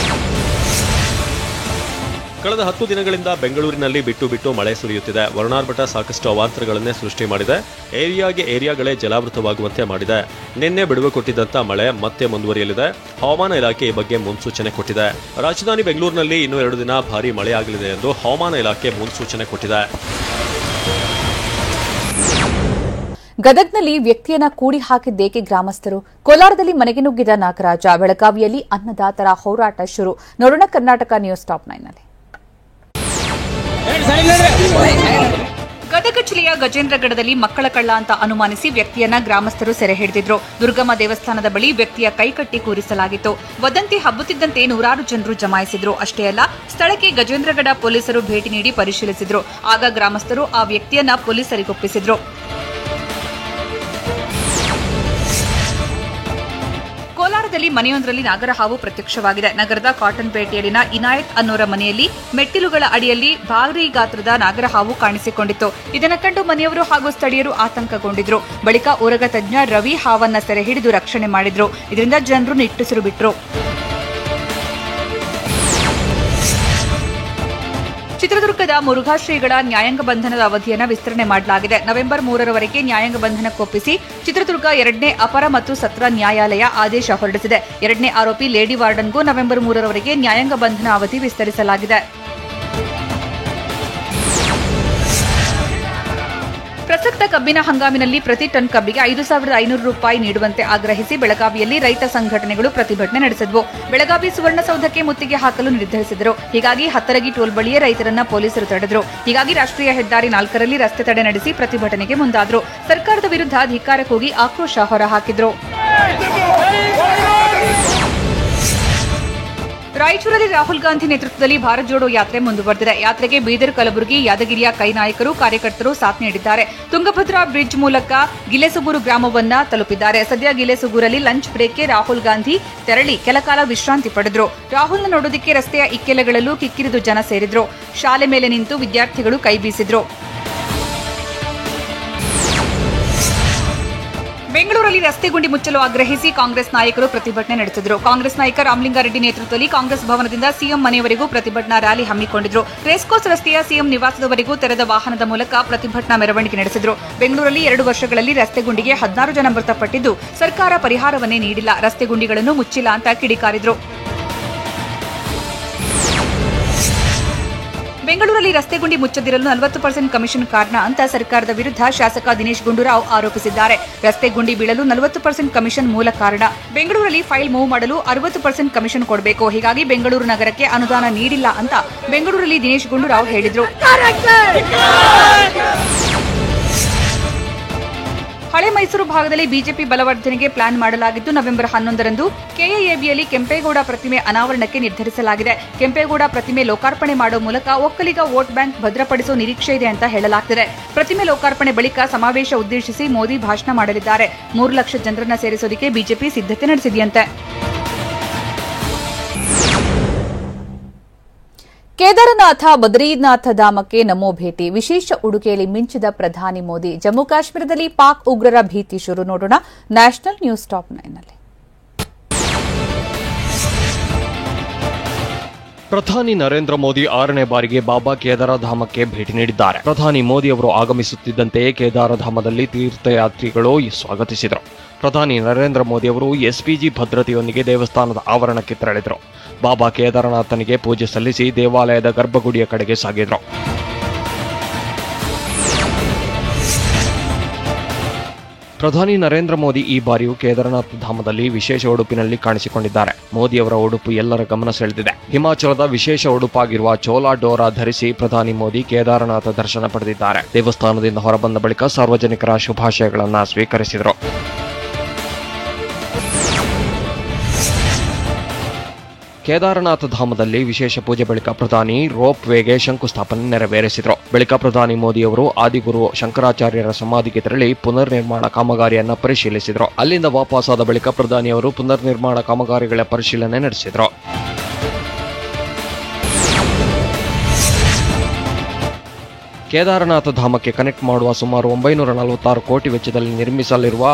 ಕಳೆದ 10 ದಿನಗಳಿಂದ ಬೆಂಗಳೂರಿನಲ್ಲಿ ಬಿಟ್ಟು ಬಿಟ್ಟು ಮಳೆ ಸುರಿಯುತ್ತಿದೆ. ವರುಣಾರ್ ಭಟ ಸಾಕಷ್ಟು ಅವಾಂತರಗಳನ್ನೇ ಸೃಷ್ಟಿ ಮಾಡಿದೆ. ಏರಿಯಾಗಳೇ ಜಲಾವೃತವಾಗುವಂತೆ ಮಾಡಿದೆ. ನಿನ್ನೆ ಬಿಡುವು ಕೊಟ್ಟಿದ್ದಂತ ಮಳೆ ಮತ್ತೆ ಮುಂದುವರಿಯಲಿದೆ. ಹವಾಮಾನ ಇಲಾಖೆ ಈ ಬಗ್ಗೆ ಮುನ್ಸೂಚನೆ ಕೊಟ್ಟಿದೆ. ರಾಜಧಾನಿ ಬೆಂಗಳೂರಿನಲ್ಲಿ ಇನ್ನೂ 2 ದಿನ ಭಾರೀ ಮಳೆಯಾಗಲಿದೆ ಎಂದು ಹವಾಮಾನ ಇಲಾಖೆ ಮುನ್ಸೂಚನೆ ಕೊಟ್ಟಿದೆ. ಗದಗ್ನಲ್ಲಿ ವ್ಯಕ್ತಿಯನ್ನ ಕೂಡಿ ಹಾಕಿದ್ದೇಕೆ ಗ್ರಾಮಸ್ಥರು? ಕೋಲಾರದಲ್ಲಿ ಮನೆಗೆ ನುಗ್ಗಿದ ನಾಗರಾಜ. ಬೆಳಗಾವಿಯಲ್ಲಿ ಅನ್ನದಾತರ ಹೋರಾಟ ಶುರು. ನೋಡೋಣ ಕರ್ನಾಟಕ ನ್ಯೂಸ್ ಟಾಪ್ 9 ನಲ್ಲಿ. ಗದಗ ಜಿಲ್ಲೆಯ ಗಜೇಂದ್ರಗಡದಲ್ಲಿ ಮಕ್ಕಳ ಕಳ್ಳ ಅಂತ ಅನುಮಾನಿಸಿ ವ್ಯಕ್ತಿಯನ್ನ ಗ್ರಾಮಸ್ಥರು ಸೆರೆ ಹಿಡಿದಿದ್ರು. ದುರ್ಗಮ್ಮ ದೇವಸ್ಥಾನದ ಬಳಿ ವ್ಯಕ್ತಿಯ ಕೈಕಟ್ಟಿ ಕೂರಿಸಲಾಗಿತ್ತು. ವದಂತಿ ಹಬ್ಬುತ್ತಿದ್ದಂತೆ ನೂರಾರು ಜನರು ಜಮಾಯಿಸಿದ್ರು. ಅಷ್ಟೇ ಅಲ್ಲ, ಸ್ಥಳಕ್ಕೆ ಗಜೇಂದ್ರಗಡ ಪೊಲೀಸರು ಭೇಟಿ ನೀಡಿ ಪರಿಶೀಲಿಸಿದ್ರು. ಆಗ ಗ್ರಾಮಸ್ಥರು ಆ ವ್ಯಕ್ತಿಯನ್ನ ಪೊಲೀಸರಿಗೊಪ್ಪಿಸಿದ್ರು. ಕೋಲಾರದಲ್ಲಿ ಮನೆಯೊಂದರಲ್ಲಿ ನಾಗರಹಾವು ಪ್ರತ್ಯಕ್ಷವಾಗಿದೆ. ನಗರದ ಕಾಟನ್ ಪೇಟೆಯಲ್ಲಿನ ಇನಾಯತ್ ಅನ್ನೋರ ಮನೆಯಲ್ಲಿ ಮೆಟ್ಟಿಲುಗಳ ಅಡಿಯಲ್ಲಿ ಭಾರೀ ಗಾತ್ರದ ನಾಗರಹಾವು ಕಾಣಿಸಿಕೊಂಡಿತ್ತು. ಇದನ್ನು ಕಂಡು ಮನೆಯವರು ಹಾಗೂ ಸ್ಥಳೀಯರು ಆತಂಕಗೊಂಡಿದ್ರು. ಬಳಿಕ ಉರಗ ತಜ್ಞ ರವಿ ಹಾವನ್ನ ಸೆರೆ ಹಿಡಿದು ರಕ್ಷಣೆ ಮಾಡಿದ್ರು. ಇದರಿಂದ ಜನರು ನಿಟ್ಟುಸಿರು ಬಿಟ್ರು. ಚಿತ್ರದುರ್ಗದ ಮುರುಘಾ ಶ್ರೀಗಳ ನ್ಯಾಯಾಂಗ ಬಂಧನದ ಅವಧಿಯನ್ನು ವಿಸ್ತರಣೆ ಮಾಡಲಾಗಿದೆ. ನವೆಂಬರ್ 3ರವರೆಗೆ ನ್ಯಾಯಾಂಗ ಬಂಧನಕ್ಕೊಪ್ಪಿಸಿ ಚಿತ್ರದುರ್ಗ 2ನೇ ಅಪರ ಮತ್ತು ಸತ್ರ ನ್ಯಾಯಾಲಯ ಆದೇಶ ಹೊರಡಿಸಿದೆ. 2ನೇ ಆರೋಪಿ ಲೇಡಿ ವಾರ್ಡನ್ಗೂ ನವೆಂಬರ್ 3ರವರೆಗೆ ನ್ಯಾಯಾಂಗ ಬಂಧನ ಅವಧಿ ವಿಸ್ತರಿಸಲಾಗಿದೆ. ಪ್ರಸಕ್ತ ಕಬ್ಬಿನ ಹಂಗಾಮಿನಲ್ಲಿ ಪ್ರತಿ ಟನ್ ಕಬ್ಬಿಗೆ 5,500 ರೂಪಾಯಿ ನೀಡುವಂತೆ ಆಗ್ರಹಿಸಿ ಬೆಳಗಾವಿಯಲ್ಲಿ ರೈತ ಸಂಘಟನೆಗಳು ಪ್ರತಿಭಟನೆ ನಡೆಸಿದವು. ಬೆಳಗಾವಿ ಸುವರ್ಣಸೌಧಕ್ಕೆ ಮುತ್ತಿಗೆ ಹಾಕಲು ನಿರ್ಧರಿಸಿದರು. ಹೀಗಾಗಿ ಹತ್ತರಗಿ ಟೋಲ್ ಬಳಿಯೇ ರೈತರನ್ನ ಪೊಲೀಸರು ತಡೆದರು. ಹೀಗಾಗಿ ರಾಷ್ಟ್ರೀಯ ಹೆದ್ದಾರಿ 4ರಲ್ಲಿ ರಸ್ತೆ ತಡೆ ನಡೆಸಿ ಪ್ರತಿಭಟನೆಗೆ ಮುಂದಾದರು. ಸರ್ಕಾರದ ವಿರುದ್ಧ ಧಿಕ್ಕಾರ ಕೂಗಿ ಆಕ್ರೋಶ ಹೊರಹಾಕಿದರು. ರಾಯಚೂರಲ್ಲಿ ರಾಹುಲ್ ಗಾಂಧಿ ನೇತೃತ್ವದಲ್ಲಿ ಭಾರತ್ ಜೋಡೋ ಯಾತ್ರೆ ಮುಂದುವರೆದಿದೆ. ಯಾತ್ರೆಗೆ ಬೀದರ್, ಕಲಬುರಗಿ, ಯಾದಗಿರಿಯ ಕೈ ನಾಯಕರು, ಕಾರ್ಯಕರ್ತರು ಸಾಥ್ ನೀಡಿದ್ದಾರೆ. ತುಂಗಭದ್ರಾ ಬ್ರಿಡ್ಜ್ ಮೂಲಕ ಗಿಲೆಸುಗೂರು ಗ್ರಾಮವನ್ನ ತಲುಪಿದ್ದಾರೆ. ಸದ್ಯ ಗಿಲೆಸುಗೂರಲ್ಲಿ ಲಂಚ್ ಬ್ರೇಕ್ಗೆ ರಾಹುಲ್ ಗಾಂಧಿ ತೆರಳಿ ಕೆಲಕಾಲ ವಿಶ್ರಾಂತಿ ಪಡೆದರು. ರಾಹುಲ್ನ ನೋಡೋದಕ್ಕೆ ರಸ್ತೆಯ ಇಕ್ಕೆಲೆಗಳಲ್ಲೂ ಕಿಕ್ಕಿರಿದು ಜನ ಸೇರಿದ್ರು. ಶಾಲೆ ಮೇಲೆ ನಿಂತು ವಿದ್ಯಾರ್ಥಿಗಳು ಕೈ ಬೀಸಿದ್ರು. ಬೆಂಗಳೂರಲ್ಲಿ ರಸ್ತೆ ಗುಂಡಿ ಮುಚ್ಚಲು ಆಗ್ರಹಿಸಿ ಕಾಂಗ್ರೆಸ್ ನಾಯಕರು ಪ್ರತಿಭಟನೆ ನಡೆಸಿದರು. ಕಾಂಗ್ರೆಸ್ ನಾಯಕ ರಾಮಲಿಂಗಾರೆಡ್ಡಿ ನೇತೃತ್ವದಲ್ಲಿ ಕಾಂಗ್ರೆಸ್ ಭವನದಿಂದ ಸಿಎಂ ಮನೆಯವರೆಗೂ ಪ್ರತಿಭಟನಾ ರ್ಯಾಲಿ ಹಮ್ಮಿಕೊಂಡಿದ್ರು. ರೇಸ್ಕೋರ್ಸ್ ರಸ್ತೆಯ ಸಿಎಂ ನಿವಾಸದವರೆಗೂ ತೆರೆದ ವಾಹನದ ಮೂಲಕ ಪ್ರತಿಭಟನಾ ಮೆರವಣಿಗೆ ನಡೆಸಿದರು. ಬೆಂಗಳೂರಲ್ಲಿ 2 ವರ್ಷಗಳಲ್ಲಿ ರಸ್ತೆ ಗುಂಡಿಗೆ 16 ಜನ ಮೃತಪಟ್ಟಿದ್ದು ಸರ್ಕಾರ ಪರಿಹಾರವನ್ನೇ ನೀಡಿಲ್ಲ, ರಸ್ತೆ ಗುಂಡಿಗಳನ್ನು ಮುಚ್ಚಿಲ್ಲ ಅಂತ ಕಿಡಿಕಾರಿದ್ರು. ಬೆಂಗಳೂರಲ್ಲಿ ರಸ್ತೆ ಗುಂಡಿ ಮುಚ್ಚದಿರಲು 40% ಕಮಿಷನ್ ಕಾರಣ ಅಂತ ಸರ್ಕಾರದ ವಿರುದ್ಧ ಶಾಸಕ ದಿನೇಶ್ ಗುಂಡೂರಾವ್ ಆರೋಪಿಸಿದ್ದಾರೆ. ರಸ್ತೆ ಗುಂಡಿ ಬೀಳಲು 40% ಕಮಿಷನ್ ಮೂಲ ಕಾರಣ. ಬೆಂಗಳೂರಲ್ಲಿ ಫೈಲ್ ಮೂವ್ ಮಾಡಲು 60% ಕಮಿಷನ್ ಕೊಡಬೇಕು. ಹೀಗಾಗಿ ಬೆಂಗಳೂರು ನಗರಕ್ಕೆ ಅನುದಾನ ನೀಡಿಲ್ಲ ಅಂತ ಬೆಂಗಳೂರಲ್ಲಿ ದಿನೇಶ್ ಗುಂಡೂರಾವ್ ಹೇಳಿದರು. ಹಳೆ ಮೈಸೂರು ಭಾಗದಲ್ಲಿ ಬಿಜೆಪಿ ಬಲವರ್ಧನೆಗೆ ಪ್ಲಾನ್ ಮಾಡಲಾಗಿದ್ದು ನವೆಂಬರ್ 11ರಂದು ಕೆಎಎಬಿಯಲ್ಲಿ ಕೆಂಪೇಗೌಡ ಪ್ರತಿಮೆ ಅನಾವರಣಕ್ಕೆ ನಿರ್ಧರಿಸಲಾಗಿದೆ. ಕೆಂಪೇಗೌಡ ಪ್ರತಿಮೆ ಲೋಕಾರ್ಪಣೆ ಮಾಡುವ ಮೂಲಕ ಒಕ್ಕಲಿಗ ವೋಟ್ ಬ್ಯಾಂಕ್ ಭದ್ರಪಡಿಸುವ ನಿರೀಕ್ಷೆ ಇದೆ ಅಂತ ಹೇಳಲಾಗುತ್ತಿದೆ. ಪ್ರತಿಮೆ ಲೋಕಾರ್ಪಣೆ ಬಳಿಕ ಸಮಾವೇಶ ಉದ್ದೇಶಿಸಿ ಮೋದಿ ಭಾಷಣ ಮಾಡಲಿದ್ದಾರೆ. 3 ಲಕ್ಷ ಜನರನ್ನ ಸೇರಿಸೋದಕ್ಕೆ ಬಿಜೆಪಿ ಸಿದ್ಧತೆ ನಡೆಸಿದೆಯಂತೆ. ಕೇದಾರನಾಥ ಬದ್ರೀನಾಥ ಧಾಮಕ್ಕೆ ನಮೋ ಭೇಟಿ, ವಿಶೇಷ ಉಡುಗೆಯಲ್ಲಿ ಮಿಂಚಿದ ಪ್ರಧಾನಿ ಮೋದಿ. ಜಮ್ಮು ಕಾಶ್ಮೀರದಲ್ಲಿ ಪಾಕ್ ಉಗ್ರರ ಭೀತಿ ಶುರು. ನೋಡೋಣ ನ್ಯಾಷನಲ್ ನ್ಯೂಸ್ ಟಾಪ್ 9ನಲ್ಲಿ. ಪ್ರಧಾನಿ ನರೇಂದ್ರ ಮೋದಿ 6ನೇ ಬಾರಿಗೆ ಬಾಬಾ ಕೇದಾರಧಾಮಕ್ಕೆ ಭೇಟಿ ನೀಡಿದ್ದಾರೆ. ಪ್ರಧಾನಿ ಮೋದಿ ಅವರು ಆಗಮಿಸುತ್ತಿದ್ದಂತೆಯೇ ಕೇದಾರಧಾಮದಲ್ಲಿ ತೀರ್ಥಯಾತ್ರಿಗಳು ಸ್ವಾಗತಿಸಿದರು. ಪ್ರಧಾನಿ ನರೇಂದ್ರ ಮೋದಿ ಅವರು ಎಸ್ಪಿಜಿ ಭದ್ರತೆಯೊಂದಿಗೆ ದೇವಸ್ಥಾನದ ಆವರಣಕ್ಕೆ ತೆರಳಿದರು. ಬಾಬಾ ಕೇದಾರನಾಥನಿಗೆ ಪೂಜೆ ಸಲ್ಲಿಸಿ ದೇವಾಲಯದ ಗರ್ಭಗುಡಿಯ ಕಡೆಗೆ ಸಾಗಿದರು. ಪ್ರಧಾನಿ ನರೇಂದ್ರ ಮೋದಿ ಈ ಬಾರಿಯೂ ಕೇದಾರನಾಥ ಧಾಮದಲ್ಲಿ ವಿಶೇಷ ಉಡುಪಿನಲ್ಲಿ ಕಾಣಿಸಿಕೊಂಡಿದ್ದಾರೆ. ಮೋದಿ ಅವರ ಉಡುಪು ಎಲ್ಲರ ಗಮನ ಸೆಳೆದಿದೆ. ಹಿಮಾಚಲದ ವಿಶೇಷ ಉಡುಪಾಗಿರುವ ಚೋಲಾ ಡೋರಾ ಧರಿಸಿ ಪ್ರಧಾನಿ ಮೋದಿ ಕೇದಾರನಾಥ ದರ್ಶನ ಪಡೆದಿದ್ದಾರೆ. ದೇವಸ್ಥಾನದಿಂದ ಹೊರಬಂದ ಬಳಿಕ ಸಾರ್ವಜನಿಕರ ಶುಭಾಶಯಗಳನ್ನು ಸ್ವೀಕರಿಸಿದರು. ಕೇದಾರನಾಥ ಧಾಮದಲ್ಲಿ ವಿಶೇಷ ಪೂಜೆ ಬಳಿಕ ಪ್ರಧಾನಿ ರೋಪ್ ವೇಗೆ ಶಂಕುಸ್ಥಾಪನೆ ನೆರವೇರಿಸಿದರು. ಬಳಿಕ ಪ್ರಧಾನಿ ಮೋದಿ ಅವರು ಆದಿಗುರು ಶಂಕರಾಚಾರ್ಯರ ಸಮಾಧಿಗೆ ತೆರಳಿ ಪುನರ್ ನಿರ್ಮಾಣ ಕಾಮಗಾರಿಯನ್ನು ಪರಿಶೀಲಿಸಿದರು. ಅಲ್ಲಿಂದ ವಾಪಸ್ಸಾದ ಬಳಿಕ ಪ್ರಧಾನಿ ಅವರು ಪುನರ್ ನಿರ್ಮಾಣ ಕಾಮಗಾರಿಗಳ ಪರಿಶೀಲನೆ ನಡೆಸಿದರು. ಕೇದಾರನಾಥ ಧಾಮಕ್ಕೆ ಕನೆಕ್ಟ್ ಮಾಡುವ ಸುಮಾರು 946 ಕೋಟಿ ವೆಚ್ಚದಲ್ಲಿ ನಿರ್ಮಿಸಲಿರುವ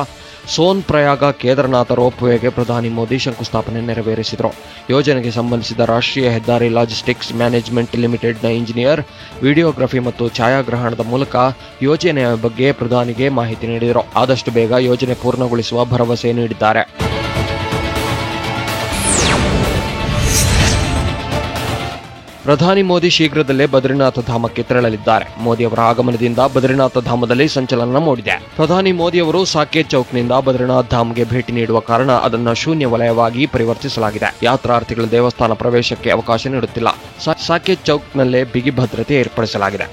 ಸೋನ್ ಪ್ರಯಾಗ ಕೇದಾರನಾಥ ರೋಪ್ವೇಗೆ ಪ್ರಧಾನಿ ಮೋದಿ ಶಂಕುಸ್ಥಾಪನೆ ನೆರವೇರಿಸಿದರು. ಯೋಜನೆಗೆ ಸಂಬಂಧಿಸಿದ ರಾಷ್ಟ್ರೀಯ ಹೆದ್ದಾರಿ ಲಾಜಿಸ್ಟಿಕ್ಸ್ ಮ್ಯಾನೇಜ್ಮೆಂಟ್ ಲಿಮಿಟೆಡ್ನ ಇಂಜಿನಿಯರ್ ವಿಡಿಯೋಗ್ರಫಿ ಮತ್ತು ಛಾಯಾಗ್ರಹಣದ ಮೂಲಕ ಯೋಜನೆಯ ಬಗ್ಗೆ ಪ್ರಧಾನಿಗೆ ಮಾಹಿತಿ ನೀಡಿದರು. ಆದಷ್ಟು ಬೇಗ ಯೋಜನೆ ಪೂರ್ಣಗೊಳಿಸುವ ಭರವಸೆ ನೀಡಿದ್ದಾರೆ. ಪ್ರಧಾನಿ ಮೋದಿ ಶೀಘ್ರದಲ್ಲೇ ಬದ್ರಿನಾಥ ಧಾಮಕ್ಕೆ ತೆರಳಲಿದ್ದಾರೆ. ಮೋದಿ ಅವರ ಆಗಮನದಿಂದ ಬದ್ರಿನಾಥ ಧಾಮದಲ್ಲಿ ಸಂಚಲನ ಮೂಡಿದೆ. ಪ್ರಧಾನಿ ಮೋದಿ ಅವರು ಸಾಕೇತ್ ಚೌಕ್ನಿಂದ ಬದ್ರಿನಾಥ ಧಾಮ್ಗೆ ಭೇಟಿ ನೀಡುವ ಕಾರಣ ಅದನ್ನು ಶೂನ್ಯ ವಲಯವಾಗಿ ಪರಿವರ್ತಿಸಲಾಗಿದೆ. ಯಾತ್ರಾರ್ಥಿಗಳ ದೇವಸ್ಥಾನ ಪ್ರವೇಶಕ್ಕೆ ಅವಕಾಶ ನೀಡುತ್ತಿಲ್ಲ. ಸಾಕೇತ್ ಚೌಕ್ನಲ್ಲೇ ಬಿಗಿ ಭದ್ರತೆ ಏರ್ಪಡಿಸಲಾಗಿದೆ.